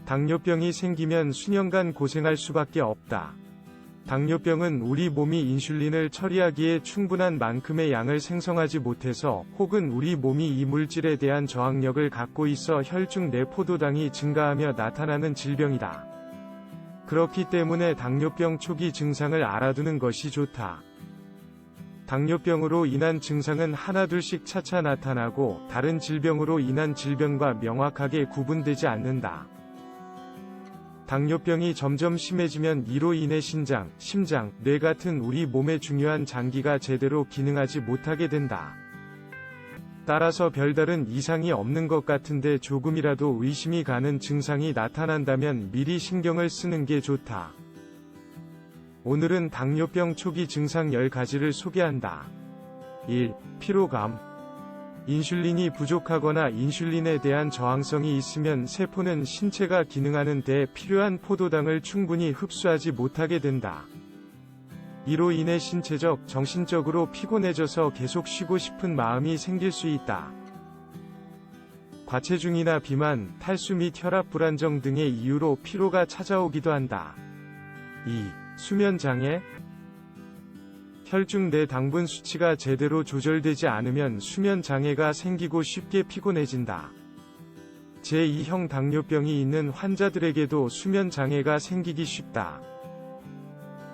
당뇨병이 생기면 수년간 고생할 수밖에 없다. 당뇨병은 우리 몸이 인슐린을 처리하기에 충분한 만큼의 양을 생성하지 못해서 혹은 우리 몸이 이 물질에 대한 저항력을 갖고 있어 혈중 내 포도당이 증가하며 나타나는 질병이다. 그렇기 때문에 당뇨병 초기 증상을 알아두는 것이 좋다. 당뇨병으로 인한 증상은 하나둘씩 차차 나타나고 다른 질병으로 인한 질병과 명확하게 구분되지 않는다. 당뇨병이 점점 심해지면 이로 인해 신장, 심장, 뇌 같은 우리 몸의 중요한 장기가 제대로 기능하지 못하게 된다. 따라서 별다른 이상이 없는 것 같은데 조금이라도 의심이 가는 증상이 나타난다면 미리 신경을 쓰는 게 좋다. 오늘은 당뇨병 초기 증상 10가지를 소개한다. 1. 피로감. 인슐린이 부족하거나 인슐린에 대한 저항성이 있으면 세포는 신체가 기능하는 데 필요한 포도당을 충분히 흡수하지 못하게 된다. 이로 인해 신체적, 정신적으로 피곤해져서 계속 쉬고 싶은 마음이 생길 수 있다. 과체중이나 비만, 탈수 및 혈압 불안정 등의 이유로 피로가 찾아오기도 한다. 2. 수면장애. 혈중 내 당분 수치가 제대로 조절되지 않으면 수면장애가 생기고 쉽게 피곤해진다. 제2형 당뇨병이 있는 환자들에게도 수면장애가 생기기 쉽다.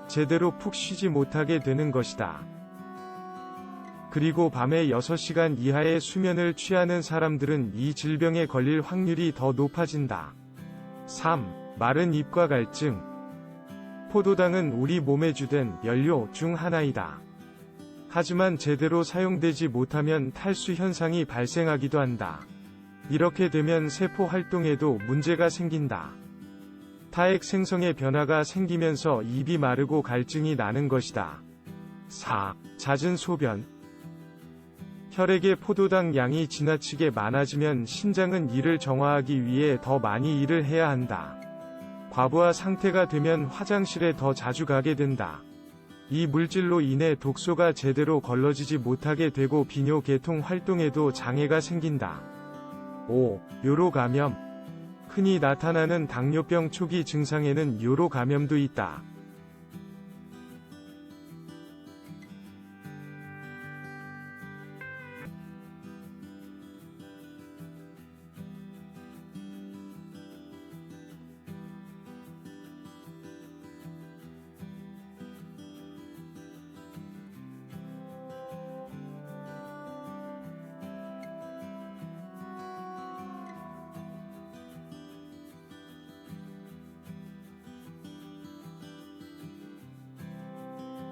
제대로 푹 쉬지 못하게 되는 것이다. 그리고 밤에 6시간 이하의 수면을 취하는 사람들은 이 질병에 걸릴 확률이 더 높아진다. 3. 마른 입과 갈증. 포도당은 우리 몸의 주된 연료 중 하나이다. 하지만 제대로 사용되지 못하면 탈수 현상이 발생하기도 한다. 이렇게 되면 세포 활동에도 문제가 생긴다. 타액 생성에 변화가 생기면서 입이 마르고 갈증이 나는 것이다. 4. 잦은 소변. 혈액의 포도당 양이 지나치게 많아지면 신장은 이를 정화하기 위해 더 많이 일을 해야 한다. 과부하 상태가 되면 화장실에 더 자주 가게 된다. 이 물질로 인해 독소가 제대로 걸러지지 못하게 되고 비뇨 계통 활동에도 장애가 생긴다. 5. 요로 감염. 흔히 나타나는 당뇨병 초기 증상에는 요로 감염도 있다.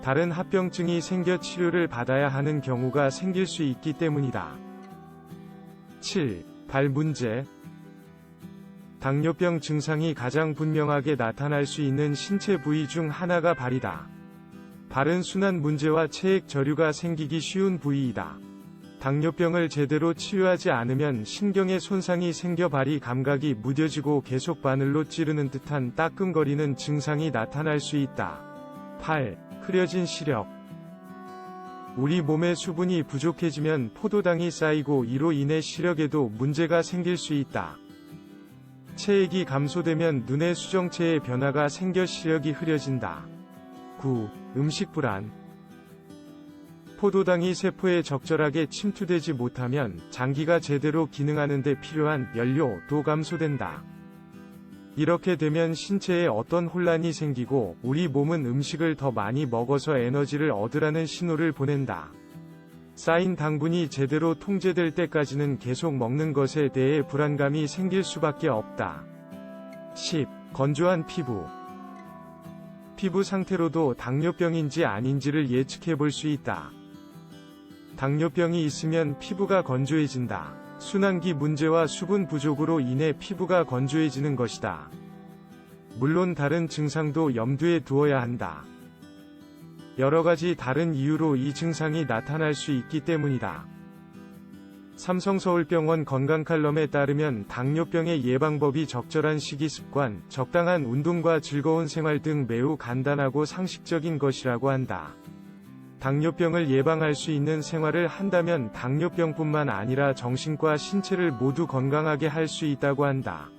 다른 합병증이 생겨 치료를 받아야 하는 경우가 생길 수 있기 때문이다. 7. 발 문제. 당뇨병 증상이 가장 분명하게 나타날 수 있는 신체 부위 중 하나가 발이다. 발은 순환 문제와 체액 저류가 생기기 쉬운 부위이다. 당뇨병을 제대로 치료하지 않으면 신경에 손상이 생겨 발이 감각이 무뎌지고 계속 바늘로 찌르는 듯한 따끔거리는 증상이 나타날 수 있다. 8. 흐려진 시력. 우리 몸의 수분이 부족해지면 포도당이 쌓이고 이로 인해 시력에도 문제가 생길 수 있다. 체액이 감소되면 눈의 수정체에 변화가 생겨 시력이 흐려진다. 9. 음식 불안. 포도당이 세포에 적절하게 침투되지 못하면 장기가 제대로 기능하는 데 필요한 연료도 감소된다. 이렇게 되면 신체에 어떤 혼란이 생기고 우리 몸은 음식을 더 많이 먹어서 에너지를 얻으라는 신호를 보낸다. 쌓인 당분이 제대로 통제될 때까지는 계속 먹는 것에 대해 불안감이 생길 수밖에 없다. 10. 건조한 피부. 피부 상태로도 당뇨병인지 아닌지를 예측해 볼 수 있다. 당뇨병이 있으면 피부가 건조해진다. 순환기 문제와 수분 부족으로 인해 피부가 건조해지는 것이다. 물론 다른 증상도 염두에 두어야 한다. 여러 가지 다른 이유로 이 증상이 나타날 수 있기 때문이다. 삼성서울병원 건강칼럼에 따르면 당뇨병의 예방법이 적절한 식이습관, 적당한 운동과 즐거운 생활 등 매우 간단하고 상식적인 것이라고 한다. 당뇨병을 예방할 수 있는 생활을 한다면 당뇨병뿐만 아니라 정신과 신체를 모두 건강하게 할 수 있다고 한다.